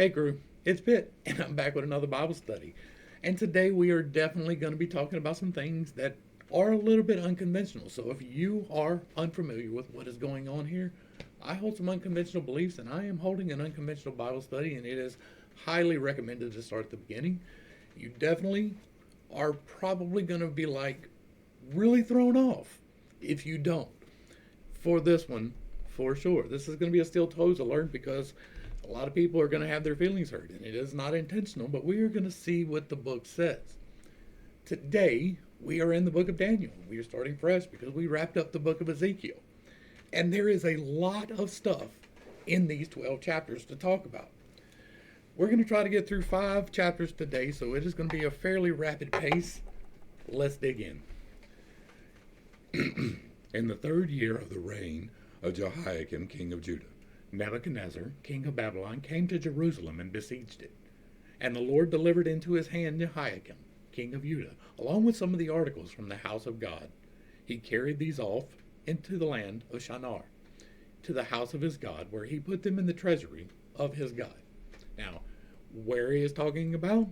Hey crew, it's Pitt, and I'm back with another Bible study. And today we are definitely going to be talking about some things that are a little bit unconventional. So if you are unfamiliar with what is going on here, I hold some unconventional beliefs, and I am holding an unconventional Bible study, and it is highly recommended to start at the beginning. You definitely are probably going to be like really thrown off if you don't for this one, for sure. This is going to be a steel toes alert because a lot of people are going to have their feelings hurt, and it is not intentional, but we are going to see what the book says. Today, we are in the book of Daniel. We are starting fresh because we wrapped up the book of Ezekiel. And there is a lot of stuff in these 12 chapters to talk about. We're going to try to get through 5 chapters today, so it is going to be a fairly rapid pace. Let's dig in. In the 3rd year of the reign of Jehoiakim, king of Judah, Nebuchadnezzar, king of Babylon, came to Jerusalem and besieged it. And the Lord delivered into his hand Jehoiakim, king of Judah, along with some of the articles from the house of God. He carried these off into the land of Shinar, to the house of his God, where he put them in the treasury of his God. Now, where he is talking about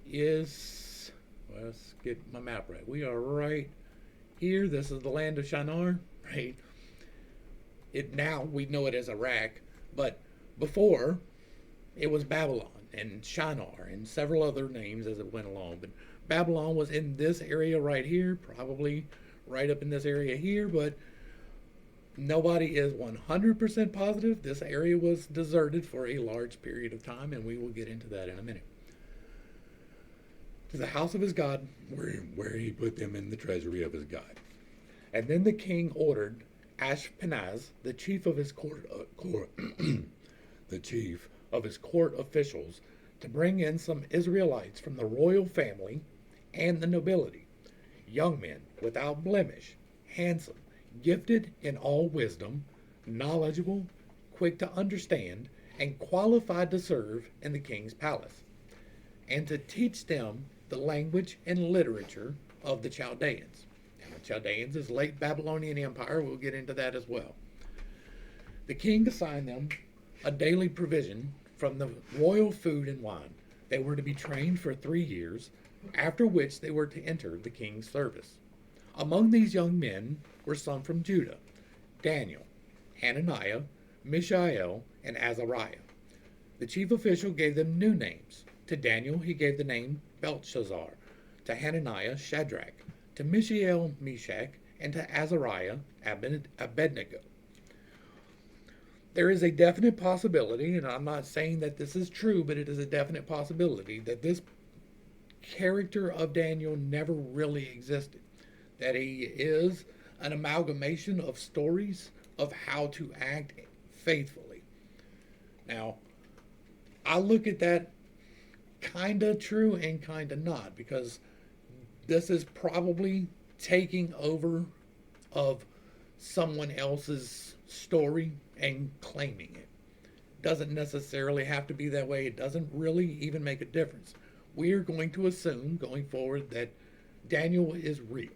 is, let's get my map right. We are right here. This is the land of Shinar, right? Now we know it as Iraq, but before it was Babylon and Shinar and several other names as it went along. But Babylon was in this area right here, probably right up in this area here, but nobody is 100% positive. This area was deserted for a large period of time, and we will get into that in a minute. To the house of his God, where he put them in the treasury of his God. And then the king ordered Ashpenaz, the chief of his court the chief of his court officials, to bring in some Israelites from the royal family and the nobility, young men without blemish, handsome, gifted in all wisdom, knowledgeable, quick to understand, and qualified to serve in the king's palace, and to teach them the language and literature of the Chaldeans. Chaldeans is late Babylonian Empire. We'll get into that as well. The king assigned them a daily provision from the royal food and wine. They were to be trained for 3 years, after which they were to enter the king's service. Among these young men were some from Judah: Daniel, Hananiah, Mishael, and Azariah. The chief official gave them new names. To Daniel he gave the name Belshazzar, to Hananiah Shadrach, to Mishael Meshach, and to Azariah Abednego. There is a definite possibility, and I'm not saying that this is true, but it is a definite possibility that this character of Daniel never really existed. That he is an amalgamation of stories of how to act faithfully. Now, I look at that kind of true and kind of not, because this is probably taking over of someone else's story and claiming it. Doesn't necessarily have to be that way. It doesn't really even make a difference. We are going to assume going forward that Daniel is real,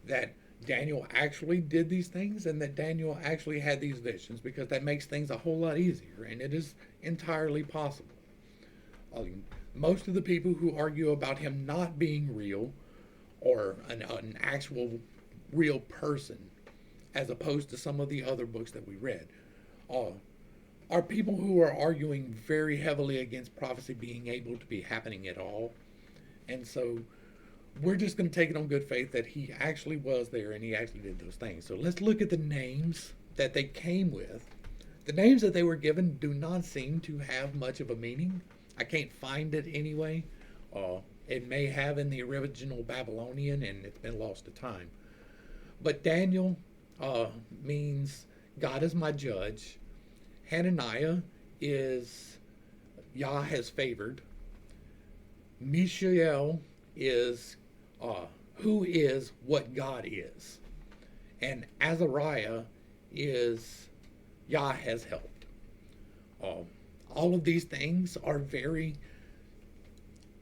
that Daniel actually did these things, and that Daniel actually had these visions, because that makes things a whole lot easier, and it is entirely possible. Most of the people who argue about him not being real, or an actual real person, as opposed to some of the other books that we read, are people who are arguing very heavily against prophecy being able to be happening at all. And so we're just going to take it on good faith that he actually was there and he actually did those things. So let's look at the names that they came with. The names that they were given do not seem to have much of a meaning. I can't find it anyway. It may have in the original Babylonian, and it's been lost to time. But Daniel means God is my judge. Hananiah is Yah has favored. Mishael is who is what God is. And Azariah is Yah has helped. All of these things are very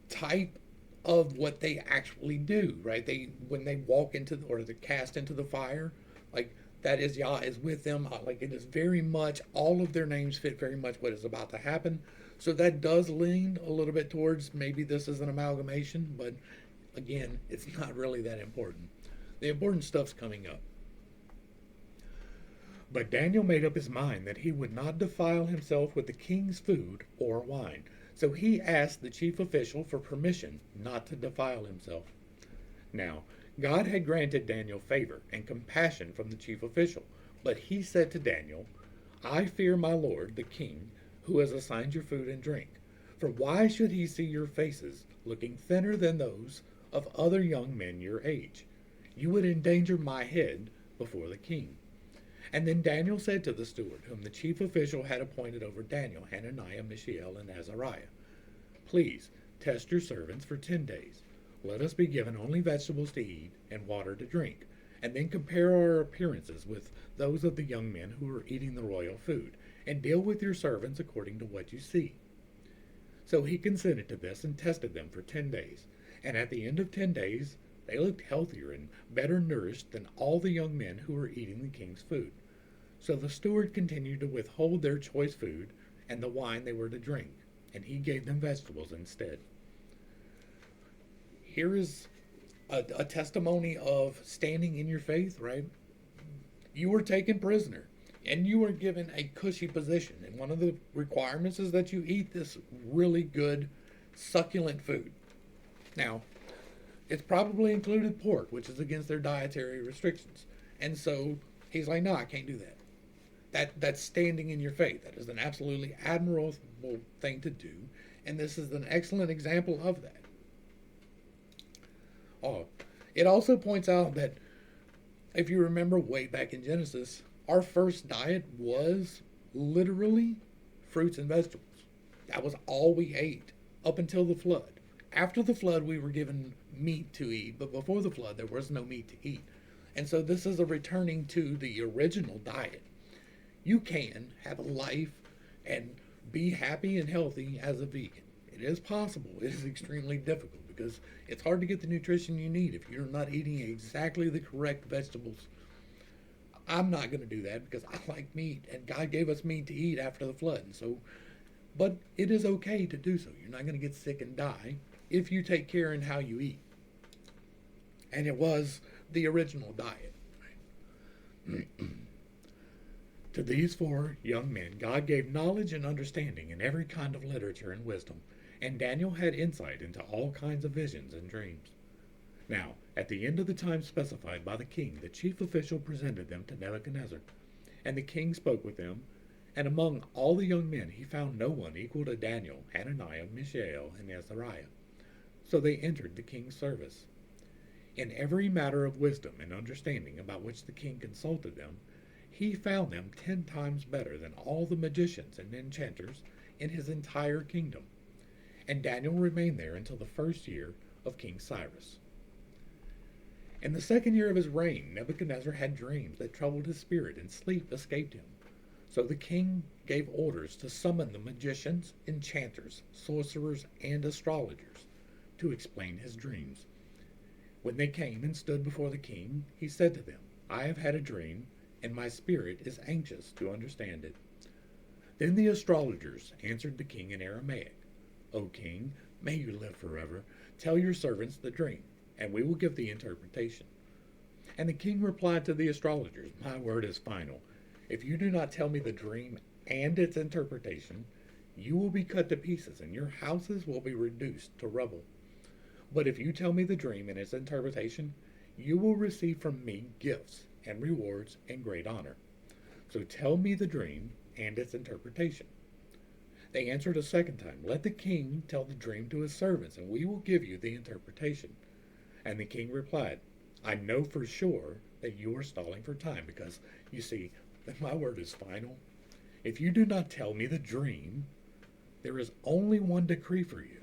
type of what they actually do, right? When they walk into or they're cast into the fire, like that is Yah is with them. Like it is very much, all of their names fit very much what is about to happen. So that does lean a little bit towards maybe this is an amalgamation, but again, it's not really that important. The important stuff's coming up. But Daniel made up his mind that he would not defile himself with the king's food or wine. So he asked the chief official for permission not to defile himself. Now, God had granted Daniel favor and compassion from the chief official, but he said to Daniel, I fear my lord, the king, who has assigned your food and drink. For why should he see your faces looking thinner than those of other young men your age? You would endanger my head before the king. And then Daniel said to the steward, whom the chief official had appointed over Daniel, Hananiah, Mishael, and Azariah, Please test your servants for 10 days. Let us be given only vegetables to eat and water to drink, and then compare our appearances with those of the young men who are eating the royal food, and deal with your servants according to what you see. So he consented to this and tested them for 10 days. And at the end of 10 days, they looked healthier and better nourished than all the young men who were eating the king's food. So the steward continued to withhold their choice food and the wine they were to drink, and he gave them vegetables instead. Here is a testimony of standing in your faith, right? You were taken prisoner, and you were given a cushy position. And one of the requirements is that you eat this really good, succulent food. Now, it's probably included pork, which is against their dietary restrictions. And so he's like, no, I can't do that. That's standing in your faith. That is an absolutely admirable thing to do. And this is an excellent example of that. Oh, it also points out that if you remember way back in Genesis, our first diet was literally fruits and vegetables. That was all we ate up until the flood. After the flood, we were given meat to eat, but before the flood, there was no meat to eat. And so this is a returning to the original diet. You can have a life and be happy and healthy as a vegan. It is possible. It is extremely difficult because it's hard to get the nutrition you need if you're not eating exactly the correct vegetables. I'm not going to do that because I like meat, and God gave us meat to eat after the flood. And so, but it is okay to do so. You're not going to get sick and die if you take care in how you eat. And it was the original diet. Right? To these 4 young men, God gave knowledge and understanding in every kind of literature and wisdom, and Daniel had insight into all kinds of visions and dreams. Now, at the end of the time specified by the king, the chief official presented them to Nebuchadnezzar, and the king spoke with them, and among all the young men he found no one equal to Daniel, Hananiah, Mishael, and Azariah. So they entered the king's service. In every matter of wisdom and understanding about which the king consulted them, he found them 10 times better than all the magicians and enchanters in his entire kingdom. And Daniel remained there until the first year of King Cyrus. In the 2nd year of his reign, Nebuchadnezzar had dreams that troubled his spirit, and sleep escaped him. So the king gave orders to summon the magicians, enchanters, sorcerers, and astrologers to explain his dreams. When they came and stood before the king, he said to them, I have had a dream, and my spirit is anxious to understand it. Then the astrologers answered the king in Aramaic, O king, may you live forever. Tell your servants the dream, and we will give the interpretation. And the king replied to the astrologers, My word is final. If you do not tell me the dream and its interpretation, you will be cut to pieces, and your houses will be reduced to rubble. But if you tell me the dream and its interpretation, you will receive from me gifts and rewards and great honor. So tell me the dream and its interpretation. They answered a second time, Let the king tell the dream to his servants, and we will give you the interpretation. And the king replied, I know for sure that you are stalling for time, because, you see, that my word is final. If you do not tell me the dream, there is only one decree for you.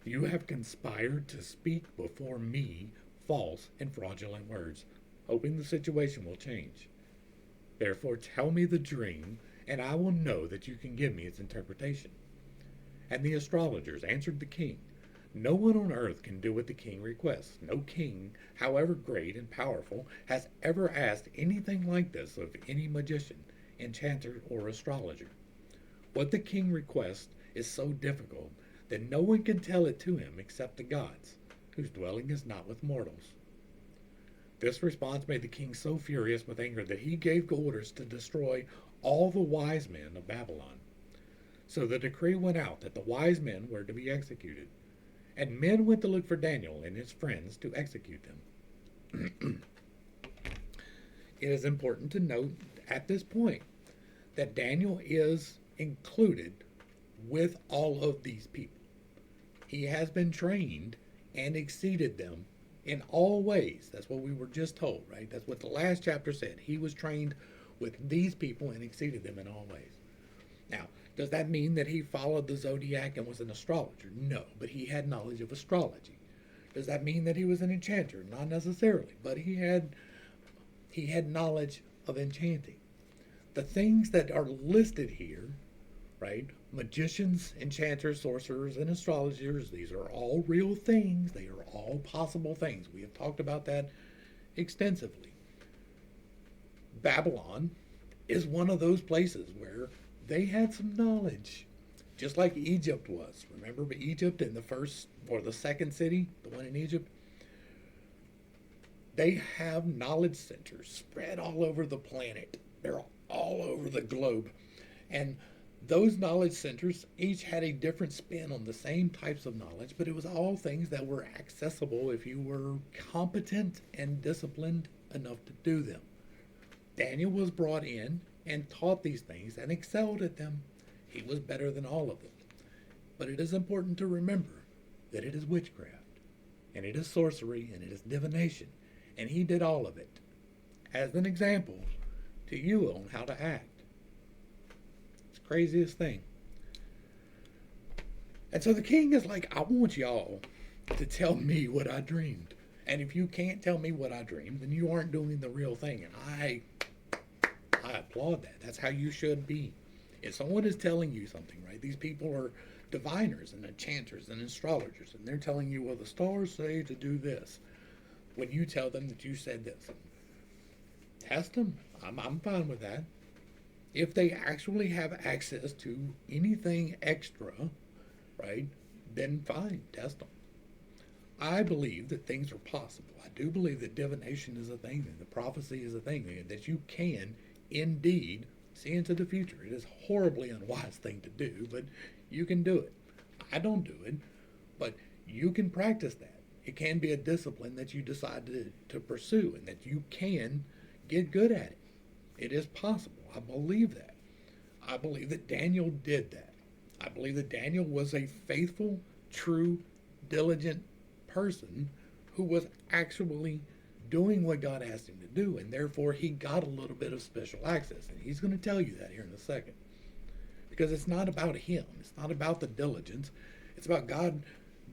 You have conspired to speak before me false and fraudulent words, hoping the situation will change. Therefore tell me the dream, and I will know that you can give me its interpretation. And the astrologers answered the king, No one on earth can do what the king requests. No king, however great and powerful, has ever asked anything like this of any magician, enchanter, or astrologer. What the king requests is so difficult that no one can tell it to him except the gods, whose dwelling is not with mortals. This response made the king so furious with anger that he gave orders to destroy all the wise men of Babylon. So the decree went out that the wise men were to be executed, and men went to look for Daniel and his friends to execute them. It is important to note at this point that Daniel is included with all of these people. He has been trained and exceeded them in all ways. That's what we were just told, right? That's what the last chapter said. He was trained with these people and exceeded them in all ways. Now, does that mean that he followed the zodiac and was an astrologer? No, but he had knowledge of astrology. Does that mean that he was an enchanter? Not necessarily, but he had knowledge of enchanting. The things that are listed here, right? Magicians, enchanters, sorcerers, and astrologers, these are all real things. They are all possible things. We have talked about that extensively. Babylon is one of those places where they had some knowledge, just like Egypt was. Remember Egypt in the first or the second city, the one in Egypt? They have knowledge centers spread all over the planet. They're all over the globe. And those knowledge centers each had a different spin on the same types of knowledge, but it was all things that were accessible if you were competent and disciplined enough to do them. Daniel was brought in and taught these things and excelled at them. He was better than all of them. But it is important to remember that it is witchcraft, and it is sorcery, and it is divination, and he did all of it as an example to you on how to act. It's the craziest thing. And so the king is like, I want y'all to tell me what I dreamed. And if you can't tell me what I dreamed, then you aren't doing the real thing. And I applaud that. That's how you should be. If someone is telling you something, right? These people are diviners and enchanters and astrologers, and they're telling you, well, the stars say to do this. When you tell them that you said this, test them. I'm fine with that. If they actually have access to anything extra, right, then fine, test them. I believe that things are possible. I do believe that divination is a thing, and the prophecy is a thing, that you can indeed see into the future. It is a horribly unwise thing to do, but you can do it. I don't do it, but you can practice that. It can be a discipline that you decide to pursue, and that you can get good at it. It is possible. I believe that. I believe that Daniel did that. I believe that Daniel was a faithful, true, diligent person who was actually doing what God asked him to do, and therefore he got a little bit of special access. And he's going to tell you that here in a second. Because it's not about him. It's not about the diligence. It's about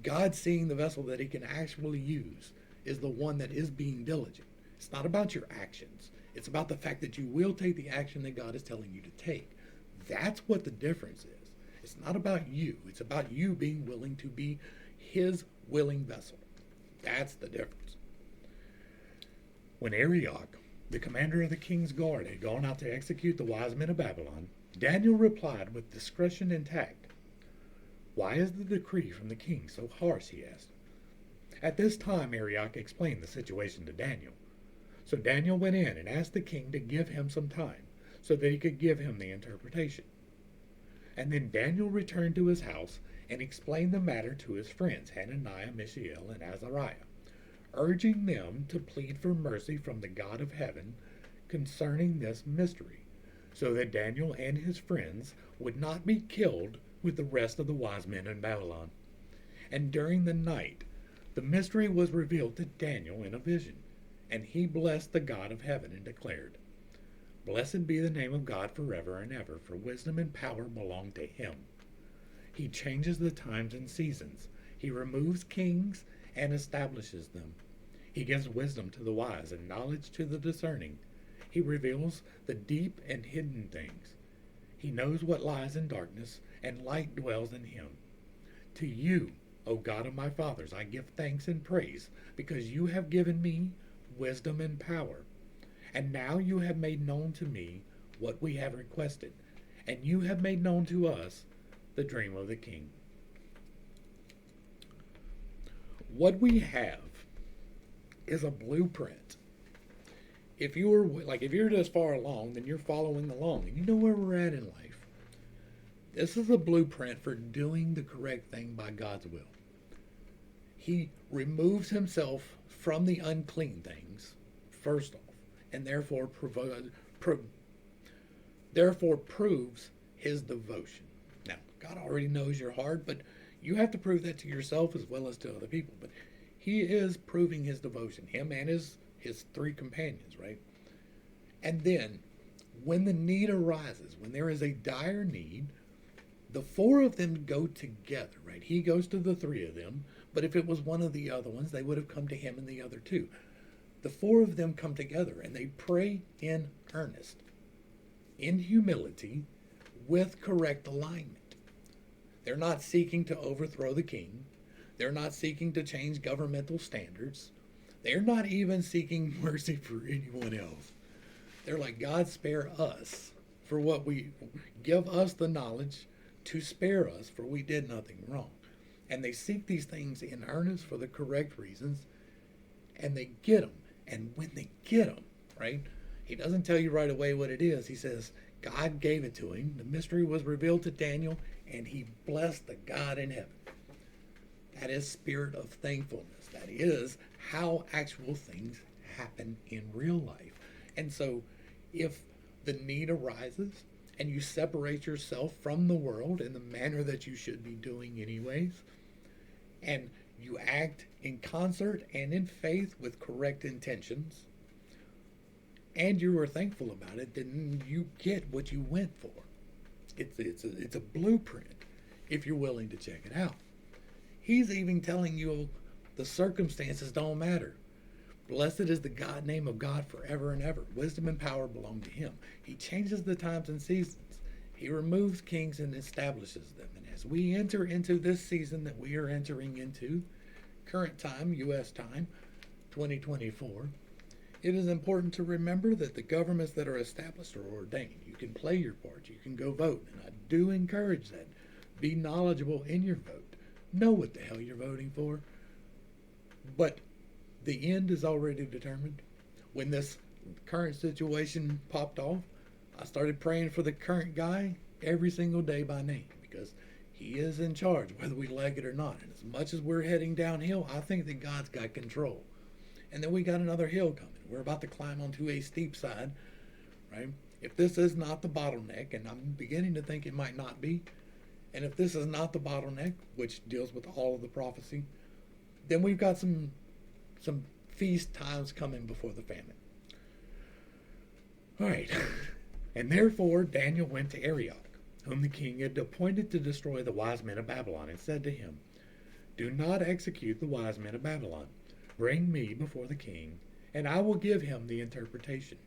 God seeing the vessel that he can actually use is the one that is being diligent. It's not about your actions. It's about the fact that you will take the action that God is telling you to take. That's what the difference is. It's not about you. It's about you being willing to be his willing vessel. That's the difference. When Arioch, the commander of the king's guard, had gone out to execute the wise men of Babylon, Daniel replied with discretion and tact. Why is the decree from the king so harsh? He asked. At this time, Arioch explained the situation to Daniel. So Daniel went in and asked the king to give him some time so that he could give him the interpretation. And then Daniel returned to his house and explained the matter to his friends Hananiah, Mishael, and Azariah, urging them to plead for mercy from the God of heaven concerning this mystery, so that Daniel and his friends would not be killed with the rest of the wise men in Babylon. And during the night, the mystery was revealed to Daniel in a vision, and he blessed the God of heaven and declared, Blessed be the name of God forever and ever, for wisdom and power belong to him. He changes the times and seasons. He removes kings and establishes them. He gives wisdom to the wise and knowledge to the discerning. He reveals the deep and hidden things. He knows what lies in darkness, and light dwells in him. To you O God of my fathers, I give thanks and praise, because you have given me wisdom and power. And now you have made known to me what we have requested, and you have made known to us the dream of the king. What we have is a blueprint. If you're this far along, then you're following along, and you know where we're at in life. This is a blueprint for doing the correct thing by God's will. He removes himself from the unclean things, first off, and therefore proves his devotion. Now, God already knows your heart, but you have to prove that to yourself as well as to other people. But he is proving his devotion, him and his three companions, right? And then, when the need arises, when there is a dire need, the four of them go together, right? He goes to the three of them, but if it was one of the other ones, they would have come to him and the other two. The four of them come together and they pray in earnest, in humility, with correct alignment. They're not seeking to overthrow the king. They're not seeking to change governmental standards. They're not even seeking mercy for anyone else. They're like, God, spare us for what give us the knowledge to spare us, for we did nothing wrong. And they seek these things in earnest for the correct reasons, and they get them. And when they get them, right, he doesn't tell you right away what it is. He says God gave it to him. The mystery was revealed to Daniel, and he blessed the God in heaven. That is spirit of thankfulness. That is how actual things happen in real life. And so if the need arises and you separate yourself from the world in the manner that you should be doing anyways, and you act in concert and in faith with correct intentions, and you are thankful about it, then you get what you went for. It's a blueprint if you're willing to check it out. He's even telling you the circumstances don't matter. Blessed is the God name of God forever and ever. Wisdom and power belong to him. He changes the times and seasons. He removes kings and establishes them. And as we enter into this season that we are entering into, current time, U.S. time, 2024, it is important to remember that the governments that are established are ordained. You can play your part. You can go vote. And I do encourage that. Be knowledgeable in your vote. Know what the hell you're voting for. But the end is already determined. When this current situation popped off, I started praying for the current guy every single day by name, because he is in charge, whether we like it or not. And as much as we're heading downhill, I think that God's got control. And then we got another hill coming. We're about to climb onto a steep side, right? If this is not the bottleneck, and I'm beginning to think it might not be, and if this is not the bottleneck, which deals with all of the prophecy, then we've got some feast times coming before the famine. All right. And therefore Daniel went to Arioch, whom the king had appointed to destroy the wise men of Babylon, and said to him, Do not execute the wise men of Babylon. Bring me before the king, and I will give him the interpretation.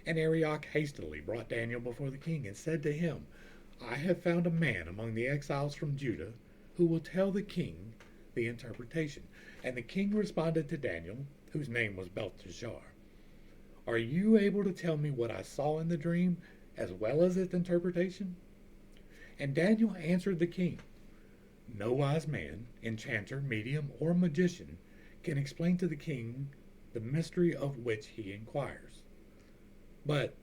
And Arioch hastily brought Daniel before the king, and said to him, I have found a man among the exiles from Judah who will tell the king the interpretation. And the king responded to Daniel, whose name was Belteshazzar, Are you able to tell me what I saw in the dream, as well as its interpretation? And Daniel answered the king, No wise man, enchanter, medium, or magician can explain to the king the mystery of which he inquires. But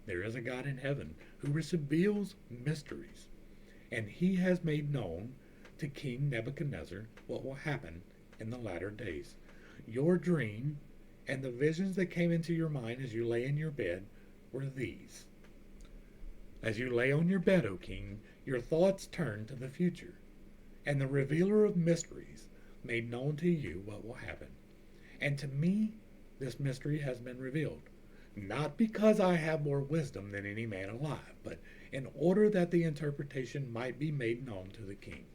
there is a God in heaven who reveals mysteries, and he has made known to King Nebuchadnezzar what will happen in the latter days. Your dream and the visions that came into your mind as you lay in your bed were these. As you lay on your bed, O king, your thoughts turned to the future, and the revealer of mysteries made known to you what will happen. And to me this mystery has been revealed, not because I have more wisdom than any man alive, but in order that the interpretation might be made known to the king,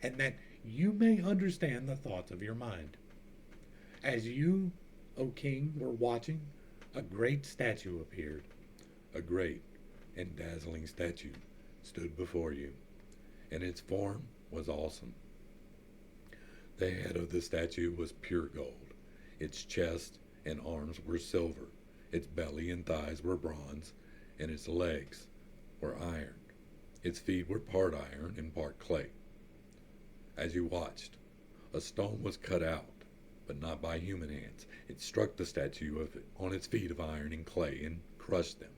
and that you may understand the thoughts of your mind. As you, O king, were watching, a great statue appeared. A great and dazzling statue stood before you, and its form was awesome. The head of the statue was pure gold. Its chest and arms were silver. Its belly and thighs were bronze, and its legs were iron. Its feet were part iron and part clay. As you watched, a stone was cut out, but not by human hands. It struck the statue on its feet of iron and clay and crushed them.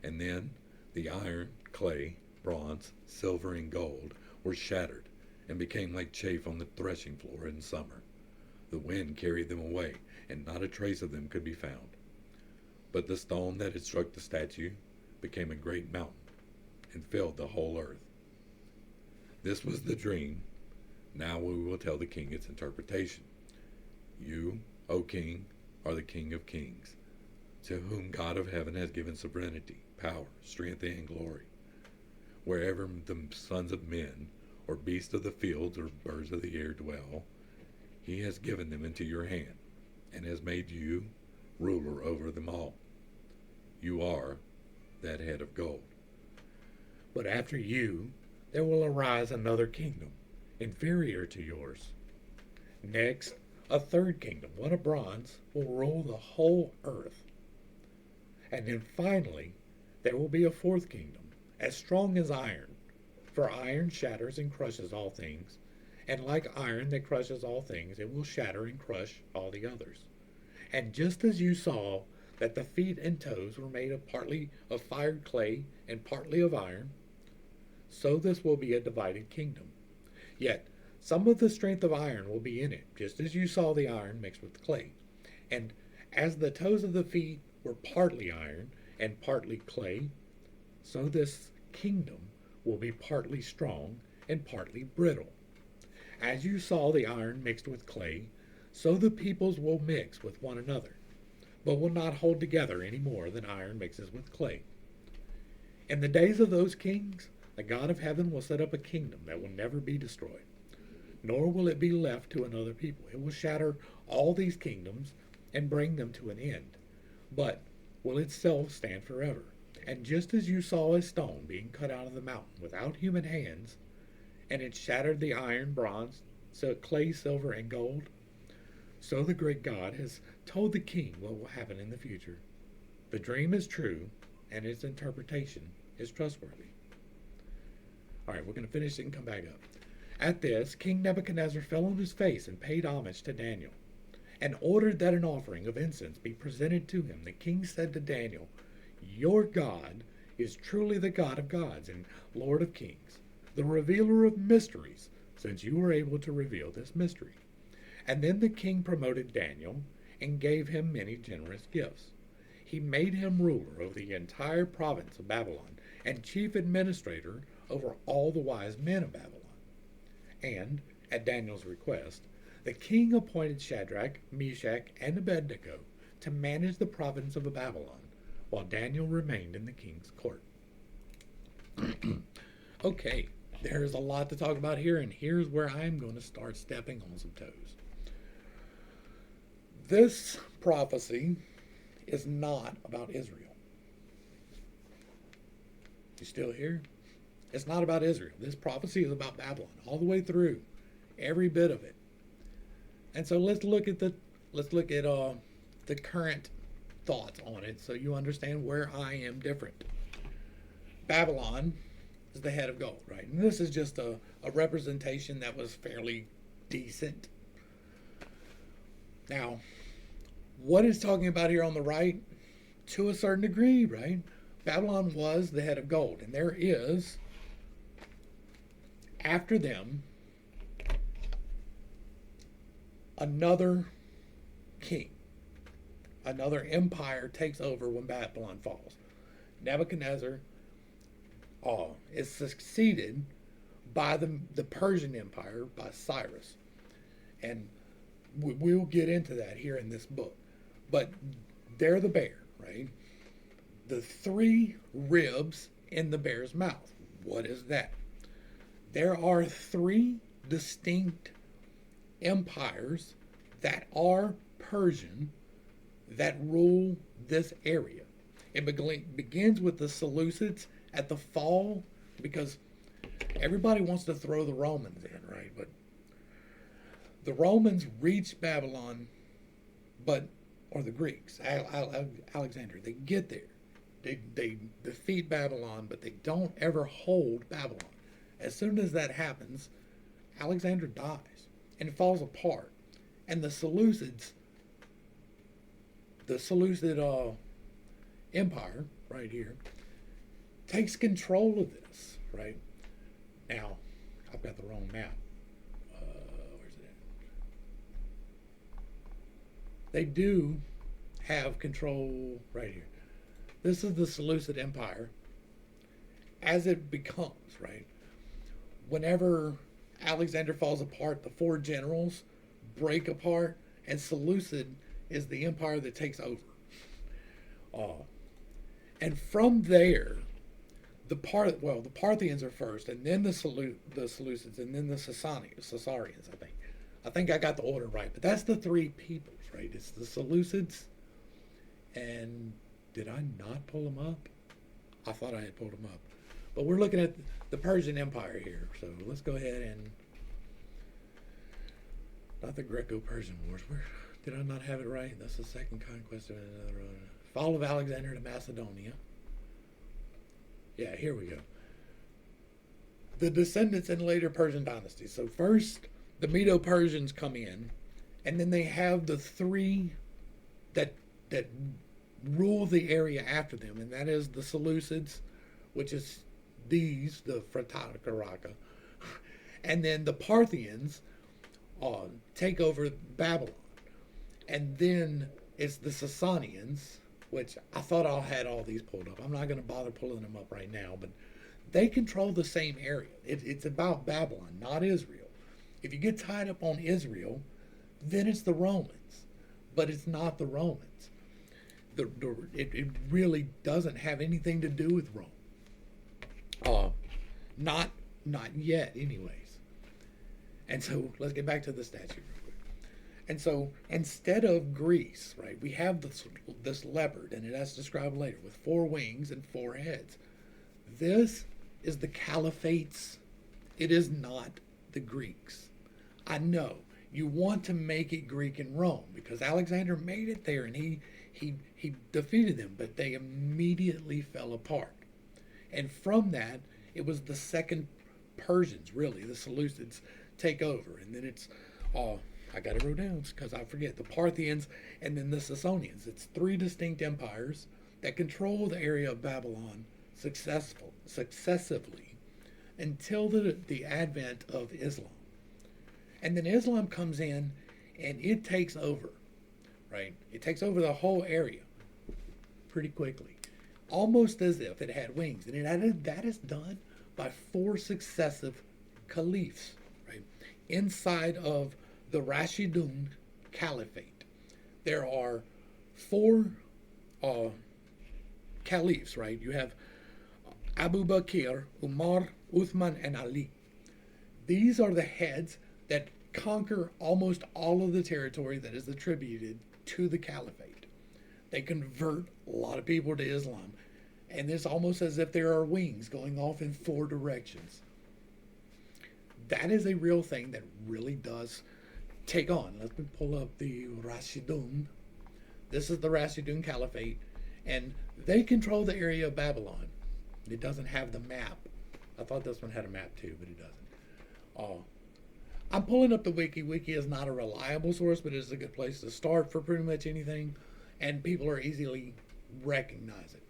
And then the iron, clay, bronze, silver, and gold were shattered and became like chaff on the threshing floor in summer. The wind carried them away, and not a trace of them could be found. But the stone that had struck the statue became a great mountain and filled the whole earth. This was the dream. Now we will tell the king its interpretation. You, O king, are the King of kings, to whom God of heaven has given sovereignty, power, strength, and glory. Wherever the sons of men, or beasts of the fields, or birds of the air dwell, he has given them into your hand, and has made you ruler over them all. You are that head of gold. But after you, there will arise another kingdom, inferior to yours. Next, a third kingdom, one of bronze, will rule the whole earth. And then finally, there will be a fourth kingdom, as strong as iron. For iron shatters and crushes all things, and like iron that crushes all things, it will shatter and crush all the others. And just as you saw that the feet and toes were made of partly of fired clay and partly of iron, so this will be a divided kingdom. Yet some of the strength of iron will be in it, just as you saw the iron mixed with clay. And as the toes of the feet were partly iron and partly clay, so this kingdom will be partly strong and partly brittle. As you saw the iron mixed with clay, so the peoples will mix with one another, but will not hold together any more than iron mixes with clay. In the days of those kings, the God of heaven will set up a kingdom that will never be destroyed, nor will it be left to another people. It will shatter all these kingdoms and bring them to an end, but will itself stand forever. And just as you saw a stone being cut out of the mountain without human hands, and it shattered the iron, bronze, clay, silver, and gold, so the great God has told the king what will happen in the future. The dream is true, and its interpretation is trustworthy. All right, we're going to finish it and come back up. At this, King Nebuchadnezzar fell on his face and paid homage to Daniel, and ordered that an offering of incense be presented to him. The king said to Daniel, "Your God is truly the God of gods and Lord of kings, the revealer of mysteries, since you were able to reveal this mystery." And then the king promoted Daniel and gave him many generous gifts. He made him ruler over the entire province of Babylon and chief administrator over all the wise men of Babylon. And, at Daniel's request, the king appointed Shadrach, Meshach, and Abednego to manage the province of Babylon, while Daniel remained in the king's court. Okay, there's a lot to talk about here, and here's where I'm going to start stepping on some toes. This prophecy is not about Israel. You still here? It's not about Israel. This prophecy is about Babylon, all the way through, every bit of it. And so let's look at the current thoughts on it, so you understand where I am different. Babylon is the head of gold, right? And this is just a representation that was fairly decent. Now, what it's talking about here on the right, to a certain degree, right? Babylon was the head of gold, and there is, after them, another king. Another empire takes over when Babylon falls. Nebuchadnezzar is succeeded by the Persian Empire, by Cyrus. And we'll get into that here in this book. But they're the bear, right? The three ribs in the bear's mouth. What is that? There are three distinct empires that are Persian that rule this area. It begins with the Seleucids at the fall, because everybody wants to throw the Romans in, right? But The Romans reached Babylon, or the Greeks, Alexander, they get there. They defeat Babylon, but they don't ever hold Babylon. As soon as that happens, Alexander dies and falls apart. And the Seleucid Empire, right here, takes control of this, right? Now, I've got the wrong map. Where's it at? They do have control right here. This is the Seleucid Empire as it becomes, right? Whenever Alexander falls apart, the four generals break apart, and Seleucid is the empire that takes over. And from there, the Parthians are first, and then the Seleucids, and then the Caesarians, I think. I think I got the order right, but that's the three peoples, right? It's the Seleucids, and did I not pull them up? I thought I had pulled them up. But we're looking at the Persian Empire here, so let's go ahead and, not the Greco-Persian Wars. Did I not have it right? That's the second conquest of another. Fall of Alexander to Macedonia. Yeah, here we go. The descendants in later Persian dynasties. So first, the Medo-Persians come in, and then they have the three that rule the area after them, and that is the Seleucids, which is the Phrataka, and then the Parthians take over Babylon, and then it's the Sasanians, which I thought I had all these pulled up. I'm not going to bother pulling them up right now, but they control the same area. It's about Babylon, not Israel. If you get tied up on Israel, then it's the Romans, but it's not the Romans. It really doesn't have anything to do with Rome. Not yet, anyways. And so let's get back to the statue real quick. And so instead of Greece, right, we have this leopard, and that's described later, with 4 wings and 4 heads. This is the caliphates. It is not the Greeks. I know you want to make it Greek in Rome because Alexander made it there, and he defeated them, but they immediately fell apart. And from that, it was the second Persians, really, the Seleucids, take over. And then it's, I got it wrote down because I forget, the Parthians and then the Sasanians. It's 3 distinct empires that control the area of Babylon successively until the advent of Islam. And then Islam comes in and it takes over, right? It takes over the whole area pretty quickly, almost as if it had wings. And that is done by 4 successive caliphs, right? Inside of the Rashidun Caliphate, there are 4 caliphs, right? You have Abu Bakr, Umar, Uthman, and Ali. These are the heads that conquer almost all of the territory that is attributed to the caliphate. They convert a lot of people to Islam, and it's almost as if there are wings going off in 4 directions. That is a real thing that really does take on. Let me pull up the Rashidun. This is the Rashidun Caliphate, and they control the area of Babylon. It doesn't have the map. I thought this one had a map too, but it doesn't. I'm pulling up the wiki. Wiki is not a reliable source, but it is a good place to start for pretty much anything, and people are easily recognize it.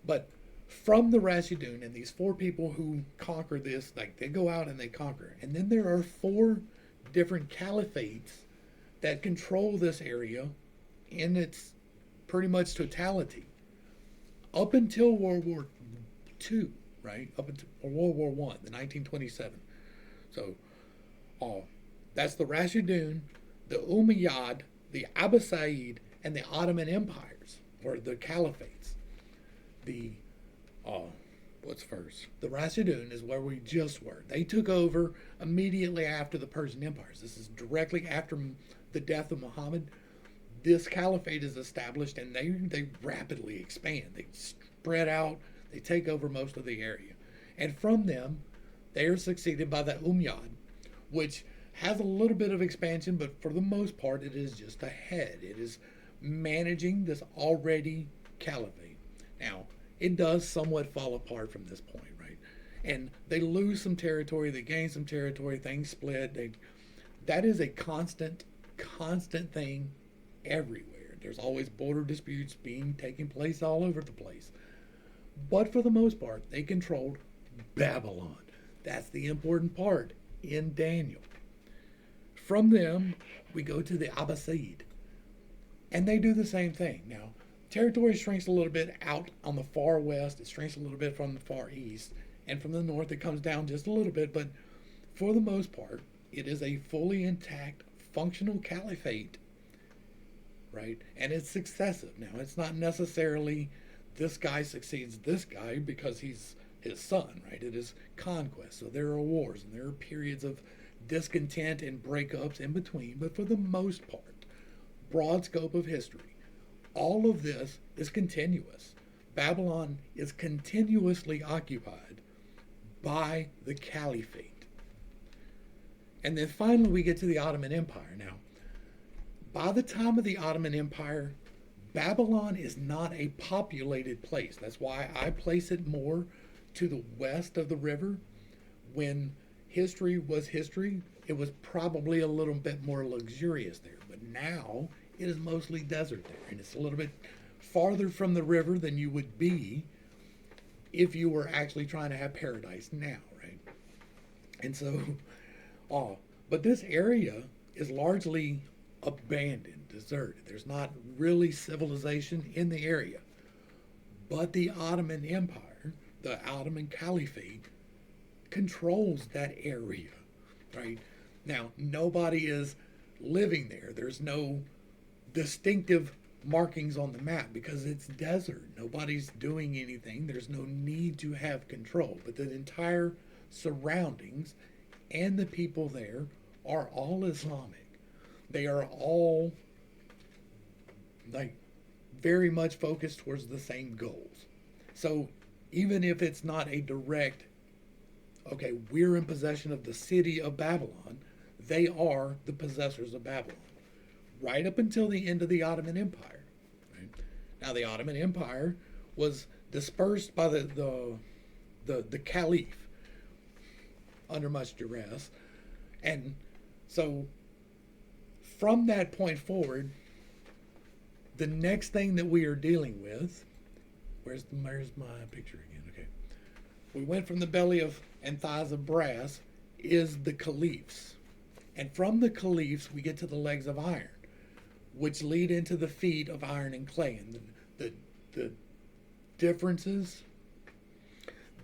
But from the Rashidun and these 4 people who conquer this, like they go out and they conquer, and then there are 4 different caliphates that control this area in its pretty much totality up until World War II, right? Up until World War I, the 1927. So, that's the Rashidun, the Umayyad, the Abbasid, and the Ottoman empires, or the caliphates. The what's first? The Rashidun is where we just were. They took over immediately after the Persian empires. This is directly after the death of Muhammad. This caliphate is established, and they rapidly expand. They spread out. They take over most of the area, and from them, they are succeeded by the Umayyad, which has a little bit of expansion, but for the most part, it is just a head. It is managing this already caliphate. Now, it does somewhat fall apart from this point, right? And they lose some territory, they gain some territory, things split. That is a constant thing everywhere. There's always border disputes taking place all over the place. But for the most part, they controlled Babylon. That's the important part in Daniel. From them, we go to the Abbasid. And they do the same thing. Now, territory shrinks a little bit out on the far west. It shrinks a little bit from the far east. And from the north, it comes down just a little bit. But for the most part, it is a fully intact, functional caliphate, right? And it's successive. Now, it's not necessarily this guy succeeds this guy because he's his son, right? It is conquest. So there are wars and there are periods of discontent and breakups in between. But for the most part, broad scope of history, all of this is continuous. Babylon is continuously occupied by the caliphate. And then finally we get to the Ottoman Empire. Now, by the time of the Ottoman Empire, Babylon is not a populated place. That's why I place it more to the west of the river. When history was history, it was probably a little bit more luxurious there. But now it is mostly desert there. And it's a little bit farther from the river than you would be if you were actually trying to have paradise now, right? And so, but this area is largely abandoned, deserted. There's not really civilization in the area. But the Ottoman Empire, the Ottoman Caliphate, controls that area, right? Now, nobody is living there. There's no distinctive markings on the map because it's desert. Nobody's doing anything. There's no need to have control. But the entire surroundings and the people there are all Islamic. They are all like very much focused towards the same goals. So even if it's not a direct, okay, we're in possession of the city of Babylon, they are the possessors of Babylon. Right up until the end of the Ottoman Empire. Right? Now the Ottoman Empire was dispersed by the caliph under much duress. And so from that point forward, the next thing that we are dealing with, where's my picture again? Okay. We went from the belly of and thighs of brass is the caliphs. And from the caliphs, we get to the legs of iron, which lead into the feet of iron and clay. And the differences,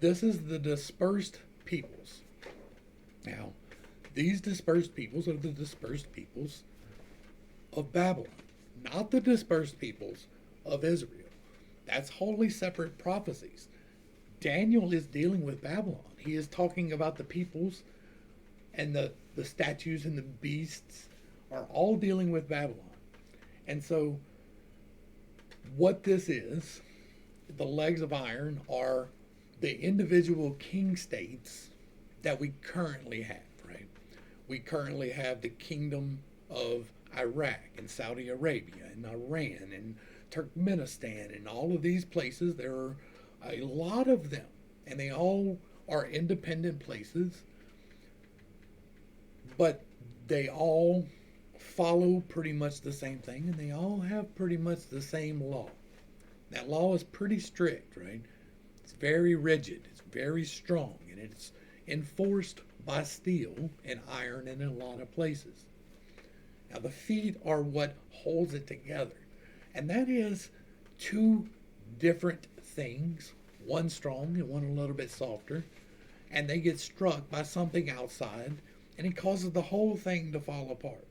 this is the dispersed peoples. Now, these dispersed peoples are the dispersed peoples of Babylon, not the dispersed peoples of Israel. That's wholly separate prophecies. Daniel is dealing with Babylon. He is talking about the peoples, and the statues and the beasts are all dealing with Babylon. And so what this is, the legs of iron, are the individual king states that we currently have, right? We currently have the kingdom of Iraq and Saudi Arabia and Iran and Turkmenistan and all of these places. There are a lot of them, and they all are independent places, but they all follow pretty much the same thing, and they all have pretty much the same law. That law is pretty strict, right? It's very rigid, it's very strong, and it's enforced by steel and iron in a lot of places. Now, the feet are what holds it together, and that is two different things, one strong and one a little bit softer, and they get struck by something outside, and it causes the whole thing to fall apart.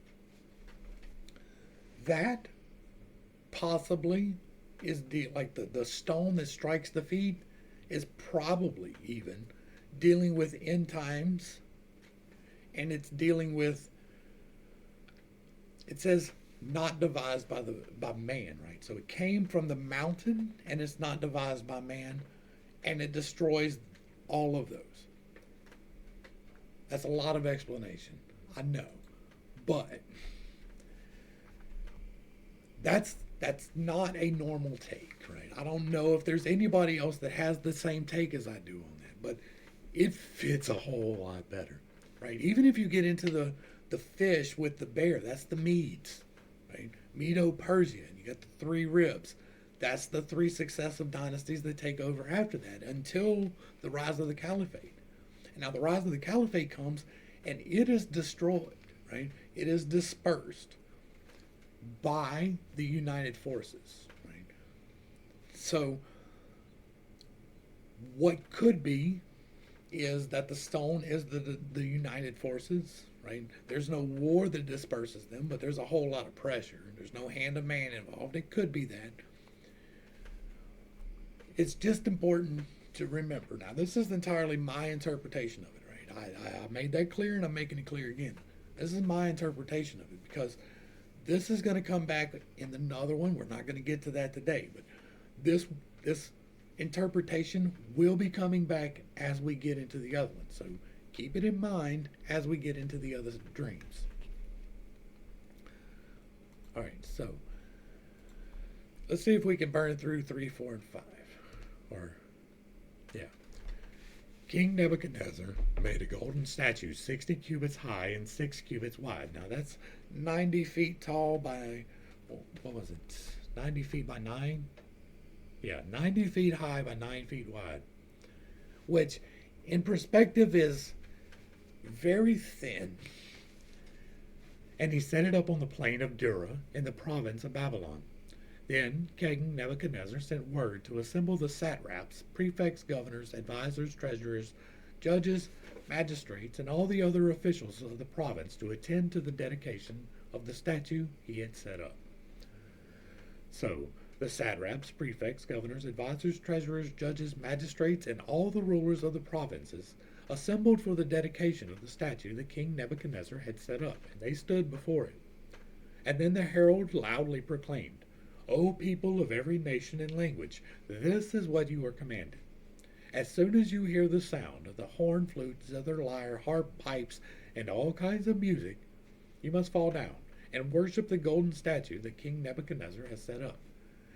That possibly is like the stone that strikes the feet is probably even dealing with end times, and it's dealing with, it says not devised by man, right? So it came from the mountain, and it's not devised by man, and it destroys all of those. That's a lot of explanation, I know. But that's not a normal take, right? I don't know if there's anybody else that has the same take as I do on that, but it fits a whole lot better, right? Even if you get into the fish with the bear, that's the Medes, right? Medo-Persia, and you got the three ribs. That's the three successive dynasties that take over after that until the rise of the caliphate. And now the rise of the caliphate comes and it is destroyed, right? It is dispersed by the united forces, right? So what could be is that the stone is the united forces, right? There's no war that disperses them, but there's a whole lot of pressure. There's no hand of man involved. It could be that. It's just important to remember. Now, this is entirely my interpretation of it, right? I made that clear, and I'm making it clear again. This is my interpretation of it, because this is going to come back in another one. We're not going to get to that today, but this interpretation will be coming back as we get into the other one. So keep it in mind as we get into the other dreams. All right, so let's see if we can burn through 3, 4, and 5. King Nebuchadnezzar made a golden statue 60 cubits high and 6 cubits wide. Now that's 90 feet tall by, what was it, 90 feet by 9? Yeah, 90 feet high by 9 feet wide, which in perspective is very thin. And he set it up on the plain of Dura in the province of Babylon. Then King Nebuchadnezzar sent word to assemble the satraps, prefects, governors, advisors, treasurers, judges, magistrates, and all the other officials of the province to attend to the dedication of the statue he had set up. So the satraps, prefects, governors, advisors, treasurers, judges, magistrates, and all the rulers of the provinces assembled for the dedication of the statue that King Nebuchadnezzar had set up, and they stood before it. And then the herald loudly proclaimed, "O people of every nation and language, this is what you are commanded. As soon as you hear the sound of the horn, flute, zither, lyre, harp, pipes, and all kinds of music, you must fall down and worship the golden statue that King Nebuchadnezzar has set up.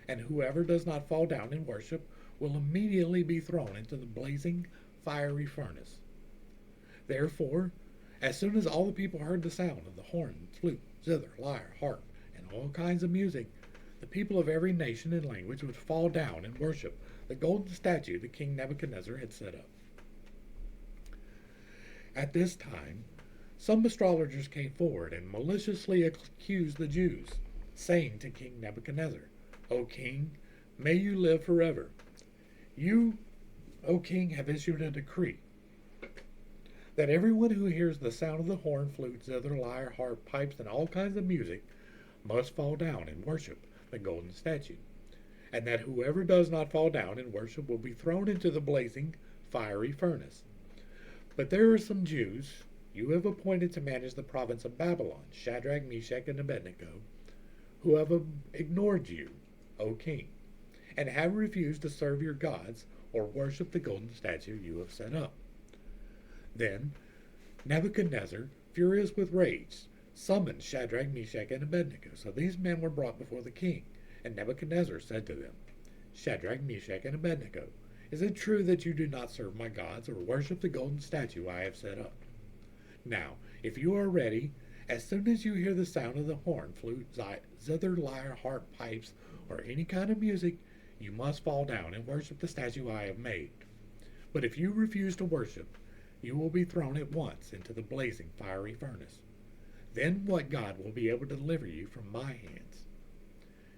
And whoever does not fall down and worship will immediately be thrown into the blazing, fiery furnace." Therefore, as soon as all the people heard the sound of the horn, flute, zither, lyre, harp, and all kinds of music, the people of every nation and language would fall down and worship the golden statue that King Nebuchadnezzar had set up. At this time, some astrologers came forward and maliciously accused the Jews, saying to King Nebuchadnezzar, "O king, may you live forever. You, O king, have issued a decree that everyone who hears the sound of the horn, flute, zither, lyre, harp, pipes, and all kinds of music must fall down and worship the golden statue, and that whoever does not fall down and worship will be thrown into the blazing, fiery furnace. But there are some Jews you have appointed to manage the province of Babylon, Shadrach, Meshach, and Abednego, who have ignored you, O king, and have refused to serve your gods or worship the golden statue you have set up." Then Nebuchadnezzar, furious with rage, summoned Shadrach, Meshach, and Abednego. So these men were brought before the king, and Nebuchadnezzar said to them, "Shadrach, Meshach, and Abednego, is it true that you do not serve my gods or worship the golden statue I have set up? Now, if you are ready, as soon as you hear the sound of the horn, flute, zither, lyre, harp, pipes, or any kind of music, you must fall down and worship the statue I have made. But if you refuse to worship, you will be thrown at once into the blazing, fiery furnace. Then what God will be able to deliver you from my hands?"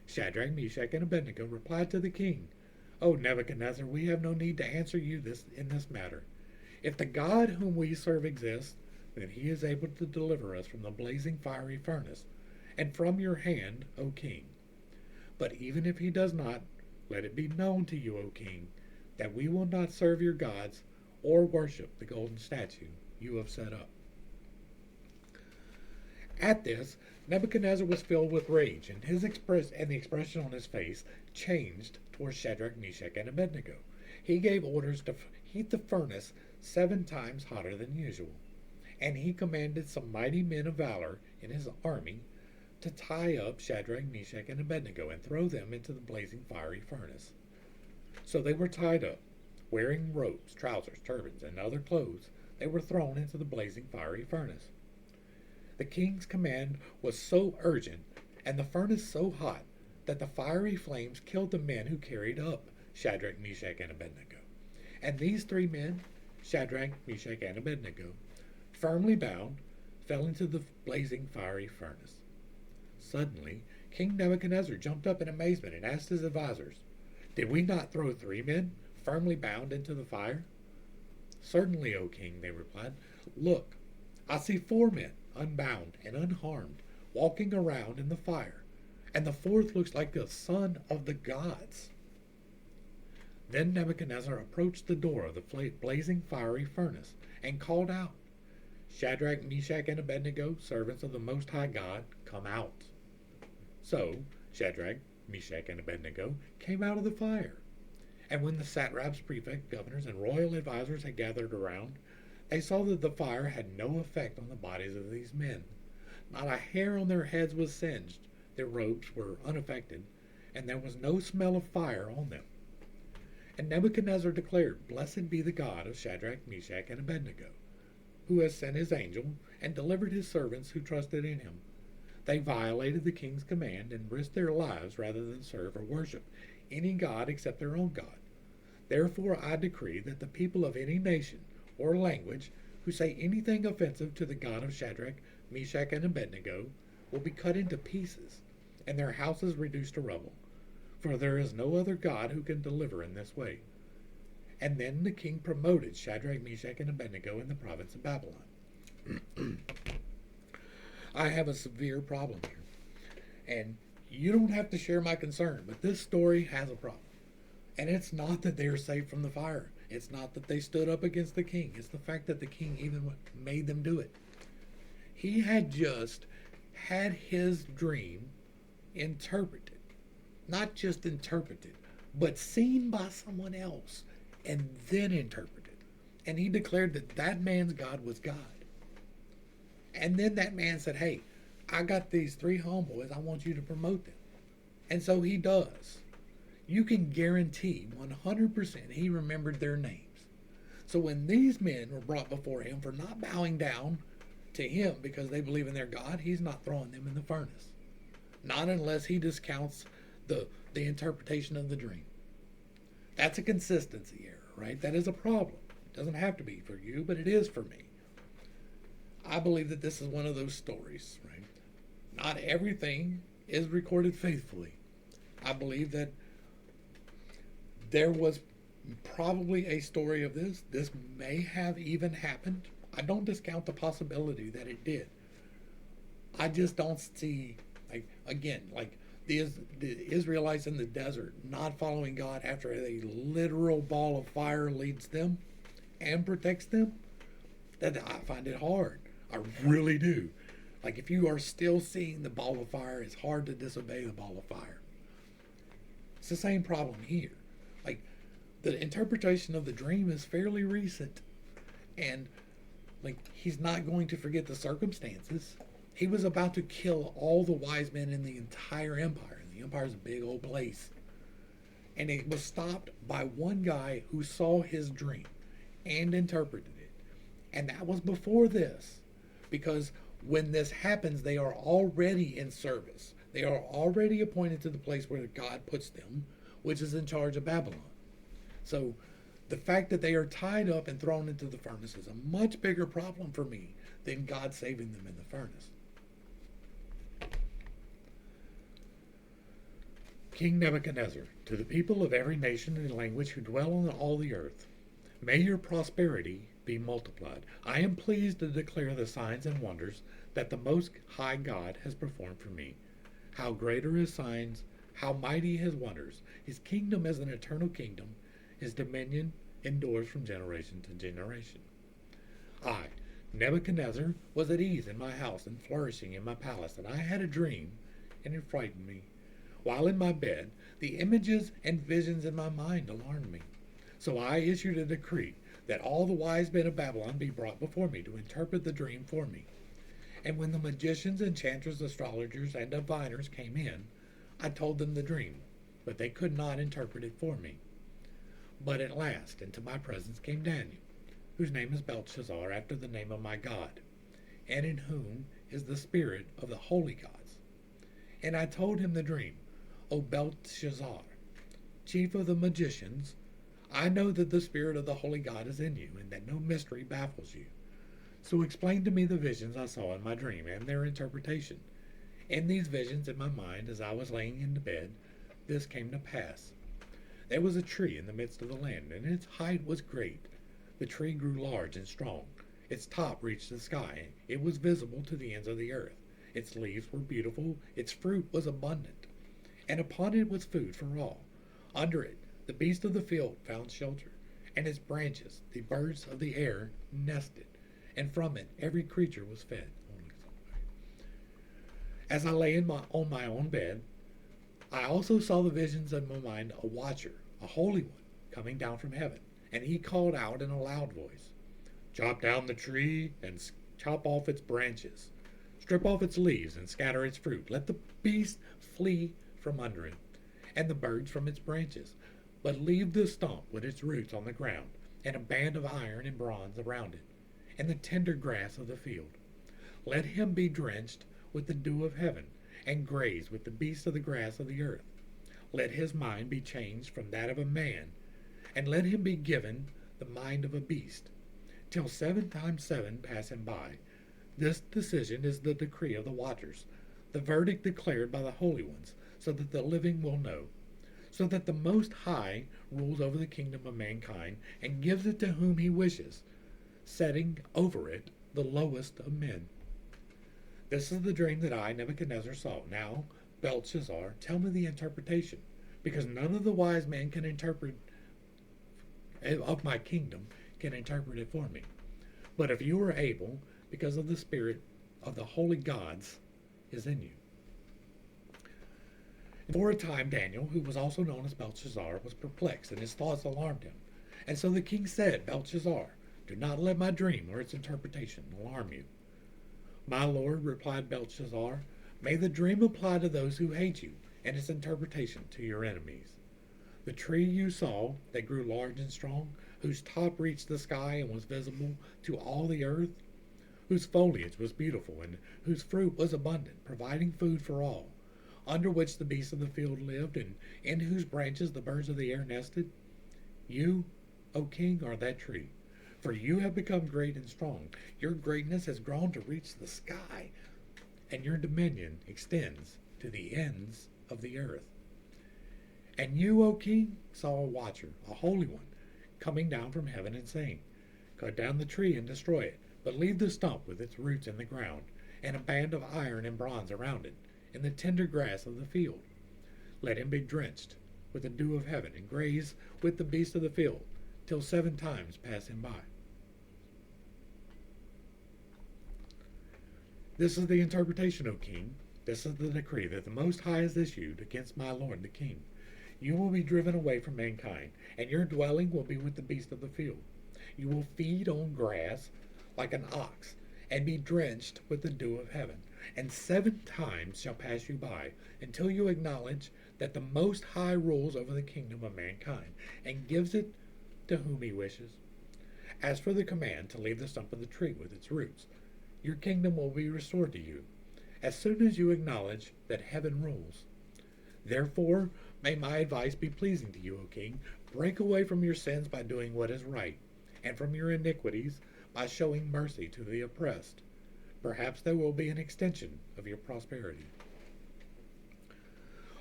Shadrach, Meshach, and Abednego replied to the king, "O Nebuchadnezzar, we have no need to answer you in this matter. If the God whom we serve exists, then he is able to deliver us from the blazing, fiery furnace, and from your hand, O king. But even if he does not, let it be known to you, O king, that we will not serve your gods or worship the golden statue you have set up." At this, Nebuchadnezzar was filled with rage, and the expression on his face changed towards Shadrach, Meshach, and Abednego. He gave orders to heat the furnace 7 times hotter than usual, And he commanded some mighty men of valor in his army to tie up Shadrach, Meshach, and Abednego and throw them into the blazing fiery furnace. So they were tied up, wearing robes, trousers, turbans, and other clothes. They were thrown into the blazing fiery furnace. The king's command was so urgent and the furnace so hot that the fiery flames killed the men who carried up Shadrach, Meshach, and Abednego. And these three men, Shadrach, Meshach, and Abednego, firmly bound, fell into the blazing fiery furnace. Suddenly, King Nebuchadnezzar jumped up in amazement and asked his advisers, "Did we not throw three men, firmly bound, into the fire?" "Certainly, O king," they replied. "Look, I see four men, unbound and unharmed, walking around in the fire, and the fourth looks like the son of the gods." Then Nebuchadnezzar approached the door of the blazing fiery furnace and called out, "Shadrach, Meshach, and Abednego, servants of the Most High God, come out." So Shadrach, Meshach, and Abednego came out of the fire. And when the satraps, prefects, governors, and royal advisers had gathered around, they saw that the fire had no effect on the bodies of these men. Not a hair on their heads was singed, their robes were unaffected, and there was no smell of fire on them. And Nebuchadnezzar declared, "Blessed be the God of Shadrach, Meshach, and Abednego, who has sent his angel and delivered his servants who trusted in him. They violated the king's command and risked their lives rather than serve or worship any god except their own God. Therefore I decree that the people of any nation or language who say anything offensive to the God of Shadrach, Meshach, and Abednego will be cut into pieces, and their houses reduced to rubble. For there is no other God who can deliver in this way." And then the king promoted Shadrach, Meshach, and Abednego in the province of Babylon. I have a severe problem here. And you don't have to share my concern, but this story has a problem. And it's not that they are saved from the fire. It's not that they stood up against the king. It's the fact that the king even made them do it. He had just had his dream interpreted. Not just interpreted, but seen by someone else and then interpreted. And he declared that that man's God was God. And then that man said, "Hey, I got these three homeboys. I want you to promote them." And so he does. You can guarantee 100% he remembered their names. So when these men were brought before him for not bowing down to him because they believe in their God, he's not throwing them in the furnace. Not unless he discounts the interpretation of the dream. That's a consistency error, right? That is a problem. It doesn't have to be for you, but it is for me. I believe that this is one of those stories, right? Not everything is recorded faithfully. I believe that there was probably a story of this. This may have even happened. I don't discount the possibility that it did. I just don't see, like the Israelites in the desert not following God after a literal ball of fire leads them and protects them. That I find it hard. I really do. Like, if you are still seeing the ball of fire, it's hard to disobey the ball of fire. It's the same problem here. Like, the interpretation of the dream is fairly recent. And, like, he's not going to forget the circumstances. He was about to kill all the wise men in the entire empire. And the empire's a big old place. And it was stopped by one guy who saw his dream and interpreted it. And that was before this. Because when this happens, they are already in service. They are already appointed to the place where God puts them, which is in charge of Babylon. So the fact that they are tied up and thrown into the furnace is a much bigger problem for me than God saving them in the furnace. King Nebuchadnezzar, to the people of every nation and language who dwell on all the earth, may your prosperity be multiplied. I am pleased to declare the signs and wonders that the Most High God has performed for me. How great are his signs, how mighty his wonders. His kingdom is an eternal kingdom. His dominion endures from generation to generation. I, Nebuchadnezzar, was at ease in my house and flourishing in my palace, and I had a dream, and it frightened me. While in my bed, the images and visions in my mind alarmed me. So I issued a decree that all the wise men of Babylon be brought before me to interpret the dream for me. And when the magicians, enchanters, astrologers, and diviners came in, I told them the dream, but they could not interpret it for me. But at last into my presence came Daniel, whose name is Belteshazzar, after the name of my God, and in whom is the spirit of the holy gods. And I told him the dream. O Belteshazzar, chief of the magicians, I know that the spirit of the holy God is in you, and that no mystery baffles you. So explain to me the visions I saw in my dream and their interpretation. In these visions in my mind, as I was laying in bed, this came to pass. There was a tree in the midst of the land, and its height was great. The tree grew large and strong. Its top reached the sky. It was visible to the ends of the earth. Its leaves were beautiful. Its fruit was abundant. And upon it was food for all. Under it, the beasts of the field found shelter, and its branches, the birds of the air, nested. And from it every creature was fed. As I lay on my own bed, I also saw the visions in my mind a watcher, a holy one, coming down from heaven. And he called out in a loud voice, Chop down the tree and chop off its branches. Strip off its leaves and scatter its fruit. Let the beast flee from under it, and the birds from its branches. But leave the stump with its roots on the ground, and a band of iron and bronze around it, and the tender grass of the field. Let him be drenched with the dew of heaven, and graze with the beasts of the grass of the earth. Let his mind be changed from that of a man, and let him be given the mind of a beast, till 7 times 7 pass him by. This decision is the decree of the watchers, the verdict declared by the holy ones, so that the living will know, so that the Most High rules over the kingdom of mankind, and gives it to whom he wishes, setting over it the lowest of men. This is the dream that I, Nebuchadnezzar, saw. Now, Belteshazzar, tell me the interpretation, because none of the wise men can interpret of my kingdom can interpret it for me. But if you are able, because of the spirit of the holy gods is in you. For a time Daniel, who was also known as Belteshazzar, was perplexed, and his thoughts alarmed him. And so the king said, Belteshazzar, do not let my dream or its interpretation alarm you. My lord, replied Belteshazzar, may the dream apply to those who hate you, and its interpretation to your enemies. The tree you saw, that grew large and strong, whose top reached the sky and was visible to all the earth, whose foliage was beautiful, and whose fruit was abundant, providing food for all, under which the beasts of the field lived, and in whose branches the birds of the air nested. You, O king, are that tree, for you have become great and strong. Your greatness has grown to reach the sky, and your dominion extends to the ends of the earth. And you, O king, saw a watcher, a holy one, coming down from heaven and saying, Cut down the tree and destroy it, but leave the stump with its roots in the ground, and a band of iron and bronze around it, in the tender grass of the field. Let him be drenched with the dew of heaven, and graze with the beasts of the field, till 7 times pass him by. This is the interpretation, O king. This is the decree that the Most High has issued against my lord the king. You will be driven away from mankind, and your dwelling will be with the beasts of the field. You will feed on grass like an ox, and be drenched with the dew of heaven. And 7 times shall pass you by, until you acknowledge that the Most High rules over the kingdom of mankind, and gives it to whom he wishes. As for the command to leave the stump of the tree with its roots, your kingdom will be restored to you, as soon as you acknowledge that heaven rules. Therefore, may my advice be pleasing to you, O king. Break away from your sins by doing what is right, and from your iniquities by showing mercy to the oppressed. Perhaps there will be an extension of your prosperity.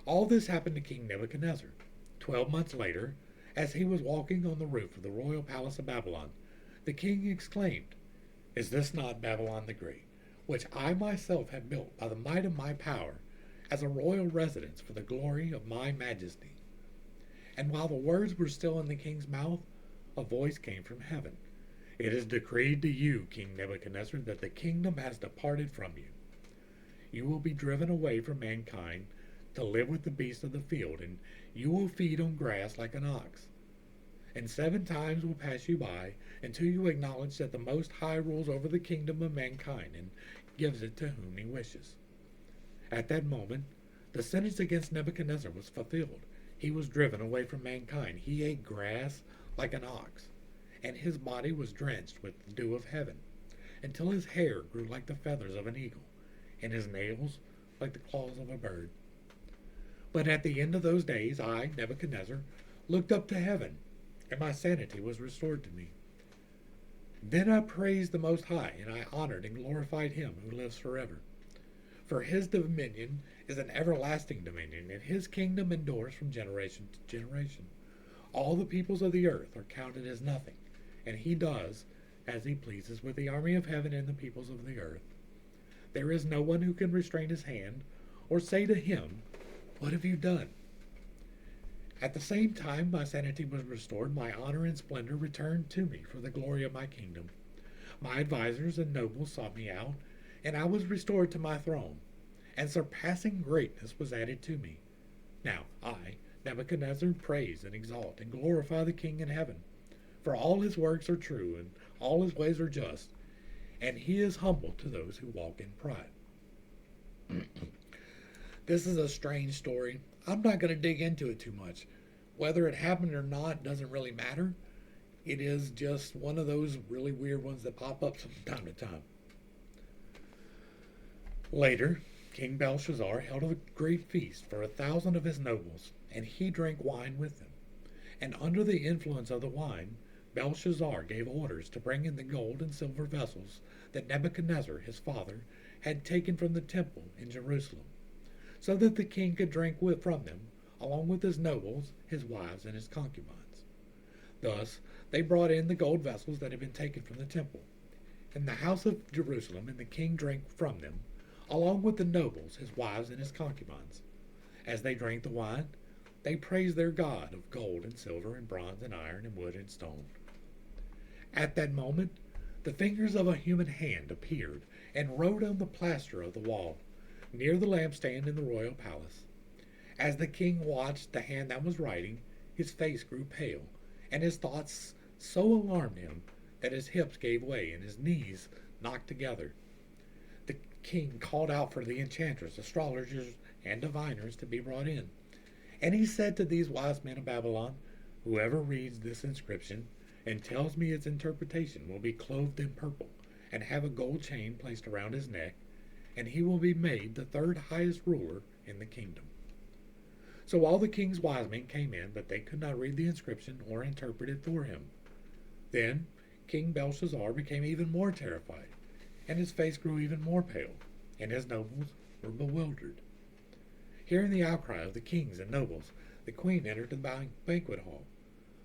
All this happened to King Nebuchadnezzar. 12 months later, as he was walking on the roof of the royal palace of Babylon, the king exclaimed, Is this not Babylon the Great, which I myself have built by the might of my power, as a royal residence for the glory of my majesty? And while the words were still in the king's mouth, a voice came from heaven. It is decreed to you, King Nebuchadnezzar, that the kingdom has departed from you. You will be driven away from mankind to live with the beasts of the field, and you will feed on grass like an ox. and 7 times will pass you by until you acknowledge that the Most High rules over the kingdom of mankind and gives it to whom he wishes. At that moment, the sentence against Nebuchadnezzar was fulfilled. He was driven away from mankind. He ate grass like an ox, and his body was drenched with the dew of heaven, until his hair grew like the feathers of an eagle, and his nails like the claws of a bird. But at the end of those days, I, Nebuchadnezzar, looked up to heaven, and my sanity was restored to me. Then I praised the Most High, and I honored and glorified him who lives forever. For his dominion is an everlasting dominion, and his kingdom endures from generation to generation. All the peoples of the earth are counted as nothing, and he does as he pleases with the army of heaven and the peoples of the earth. There is no one who can restrain his hand, or say to him, "What have you done?" At the same time my sanity was restored, my honor and splendor returned to me for the glory of my kingdom. My advisers and nobles sought me out, and I was restored to my throne, and surpassing greatness was added to me. Now I, Nebuchadnezzar, praise and exalt and glorify the King in heaven, for all his works are true, and all his ways are just, and he is humble to those who walk in pride. This is a strange story. I'm not going to dig into it too much. Whether it happened or not doesn't really matter. It is just one of those really weird ones that pop up from time to time. Later, King Belshazzar held a great feast for 1,000 of his nobles, and he drank wine with them. And under the influence of the wine, Belshazzar gave orders to bring in the gold and silver vessels that Nebuchadnezzar, his father, had taken from the temple in Jerusalem, so that the king could drink from them, along with his nobles, his wives, and his concubines. Thus they brought in the gold vessels that had been taken from the temple, in the house of Jerusalem, and the king drank from them, along with the nobles, his wives, and his concubines. As they drank the wine, they praised their God of gold and silver and bronze and iron and wood and stone. At that moment, the fingers of a human hand appeared and wrote on the plaster of the wall, near the lampstand in the royal palace. As the king watched the hand that was writing, his face grew pale, and his thoughts so alarmed him that his hips gave way and his knees knocked together. The king called out for the enchanters, astrologers, and diviners to be brought in. And he said to these wise men of Babylon, "Whoever reads this inscription and tells me its interpretation will be clothed in purple, and have a gold chain placed around his neck, and he will be made the 3rd highest ruler in the kingdom." So all the king's wise men came in, but they could not read the inscription or interpret it for him. Then King Belshazzar became even more terrified, and his face grew even more pale, and his nobles were bewildered. Hearing the outcry of the kings and nobles, the queen entered the banquet hall.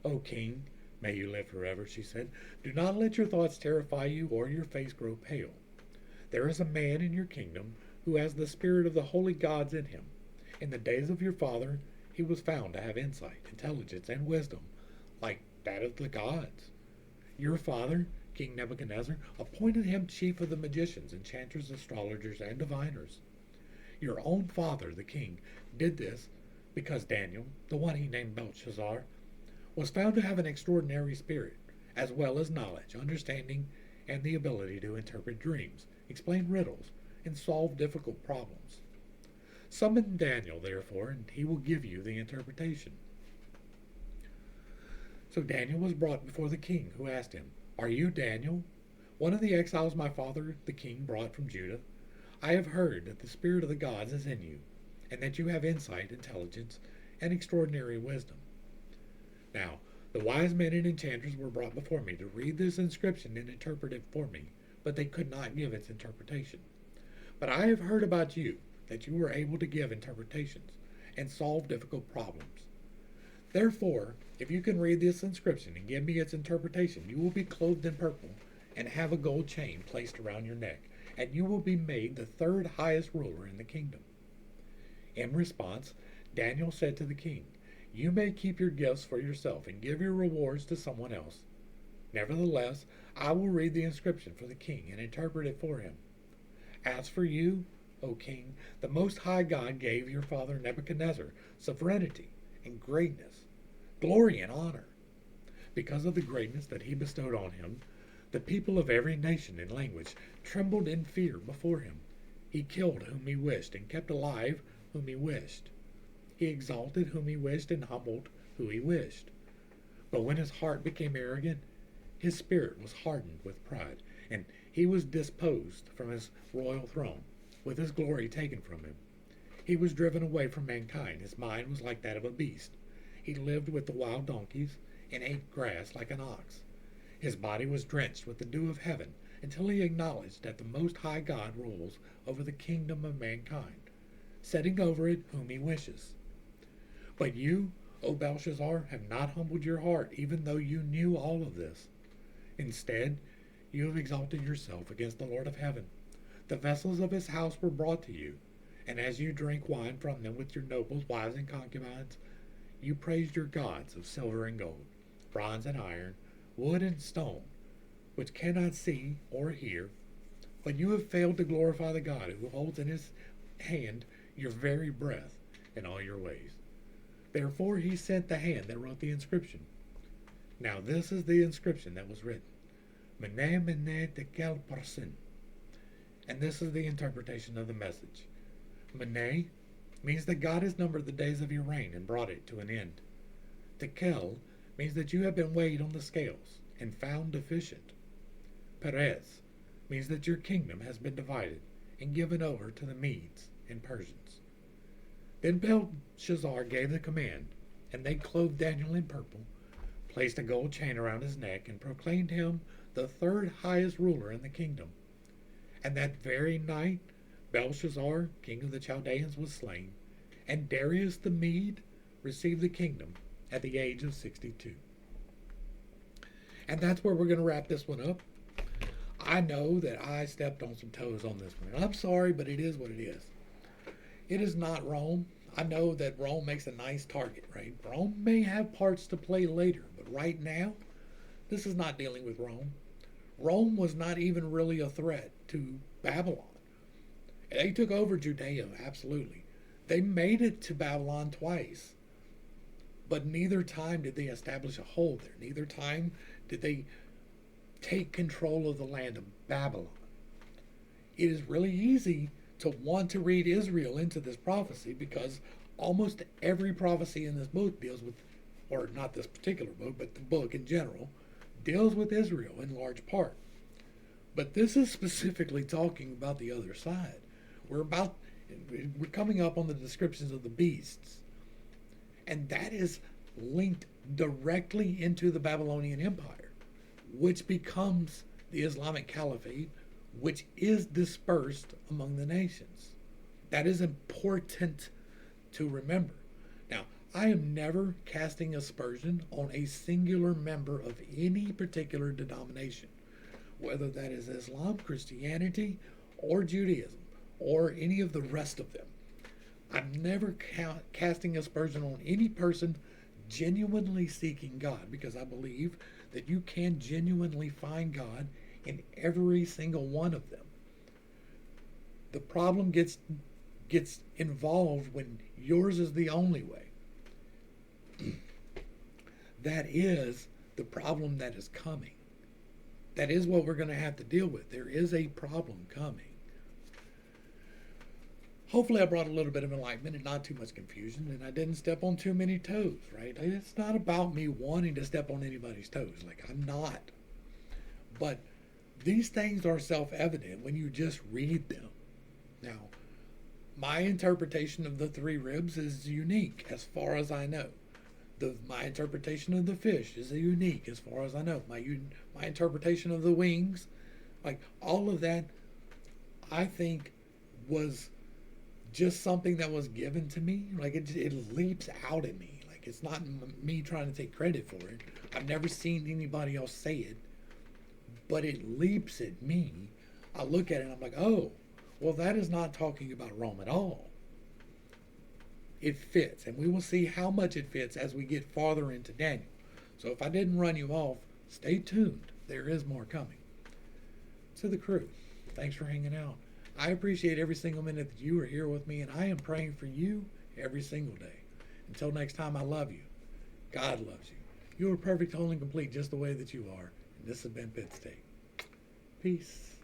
"O king, may you live forever," she said. "Do not let your thoughts terrify you or your face grow pale. There is a man in your kingdom who has the spirit of the holy gods in him. In the days of your father, he was found to have insight, intelligence, and wisdom, like that of the gods. Your father, King Nebuchadnezzar, appointed him chief of the magicians, enchanters, astrologers, and diviners. Your own father, the king, did this because Daniel, the one he named Belshazzar, was found to have an extraordinary spirit, as well as knowledge, understanding, and the ability to interpret dreams, explain riddles, and solve difficult problems. Summon Daniel, therefore, and he will give you the interpretation." So Daniel was brought before the king, who asked him, "Are you Daniel, one of the exiles my father, the king, brought from Judah? I have heard that the spirit of the gods is in you, and that you have insight, intelligence, and extraordinary wisdom." Now, the wise men and enchanters were brought before me to read this inscription and interpret it for me, but they could not give its interpretation. But I have heard about you, that you were able to give interpretations and solve difficult problems. Therefore, if you can read this inscription and give me its interpretation, you will be clothed in purple and have a gold chain placed around your neck, and you will be made the 3rd highest ruler in the kingdom." In response, Daniel said to the king, "You may keep your gifts for yourself and give your rewards to someone else. Nevertheless, I will read the inscription for the king and interpret it for him. As for you, O king, the Most High God gave your father Nebuchadnezzar sovereignty and greatness, glory and honor. Because of the greatness that he bestowed on him, the people of every nation and language trembled in fear before him. He killed whom he wished, and kept alive whom he wished. He exalted whom he wished, and humbled who he wished. But when his heart became arrogant, his spirit was hardened with pride, and he was disposed from his royal throne, with his glory taken from him. He was driven away from mankind. His mind was like that of a beast. He lived with the wild donkeys, and ate grass like an ox. His body was drenched with the dew of heaven, until he acknowledged that the Most High God rules over the kingdom of mankind, setting over it whom he wishes. But you, O Belshazzar, have not humbled your heart, even though you knew all of this. Instead, you have exalted yourself against the Lord of heaven. The vessels of his house were brought to you, and as you drank wine from them with your nobles, wives, and concubines, you praised your gods of silver and gold, bronze and iron, wood and stone, which cannot see or hear. But you have failed to glorify the God who holds in his hand your very breath in all your ways. Therefore he sent the hand that wrote the inscription. Now this is the inscription that was written. Minnect Direct Consultations. And this is the interpretation of the message. Minnect means that God has numbered the days of your reign and brought it to an end. Tekel means that you have been weighed on the scales and found deficient. Perez means that your kingdom has been divided and given over to the Medes and Persians. Then Belshazzar gave the command, and they clothed Daniel in purple, placed a gold chain around his neck, and proclaimed him the third highest ruler in the kingdom. And that very night Belshazzar, king of the Chaldeans, was slain, and Darius the Mede received the kingdom at the age of 62. And that's where we're going to wrap this one up. I know that I stepped on some toes on this one, and I'm sorry, but it is what it is. It is not Rome. I know that Rome makes a nice target, right? Rome may have parts to play later, but right now, this is not dealing with Rome. Rome was not even really a threat to Babylon. They took over Judea, absolutely. They made it to Babylon twice, but neither time did they establish a hold there. Neither time did they take control of the land of Babylon. It is really easy to want to read Israel into this prophecy because almost every prophecy in this book deals with, or not this particular book, but the book in general, deals with Israel in large part. But this is specifically talking about the other side. We're coming up on the descriptions of the beasts. And that is linked directly into the Babylonian Empire, which becomes the Islamic Caliphate, which is dispersed among the nations. That is important to remember. Now, I am never casting aspersion on a singular member of any particular denomination, whether that is Islam, Christianity, or Judaism, or any of the rest of them. I'm never casting aspersion on any person genuinely seeking God, because I believe that you can genuinely find God in every single one of them. The problem gets involved when yours is the only way. That is the problem that is coming. That is what we're going to have to deal with. There is a problem coming. Hopefully I brought a little bit of enlightenment and not too much confusion, and I didn't step on too many toes, right? It's not about me wanting to step on anybody's toes. Like, I'm not. But these things are self-evident when you just read them. Now, my interpretation of the three ribs is unique as far as I know. My interpretation of the fish is unique as far as I know. My interpretation of the wings, like all of that, I think was just something that was given to me. Like it leaps out at me. Like it's not me trying to take credit for it. I've never seen anybody else say it, but it leaps at me. I look at it and I'm like, oh, well, that is not talking about Rome at all. It fits, and we will see how much it fits as we get farther into Daniel. So if I didn't run you off, stay tuned. There is more coming. To the crew, thanks for hanging out. I appreciate every single minute that you are here with me, and I am praying for you every single day. Until next time, I love you. God loves you. You are perfect, whole, and complete just the way that you are. And this has been Pit Steak. Peace.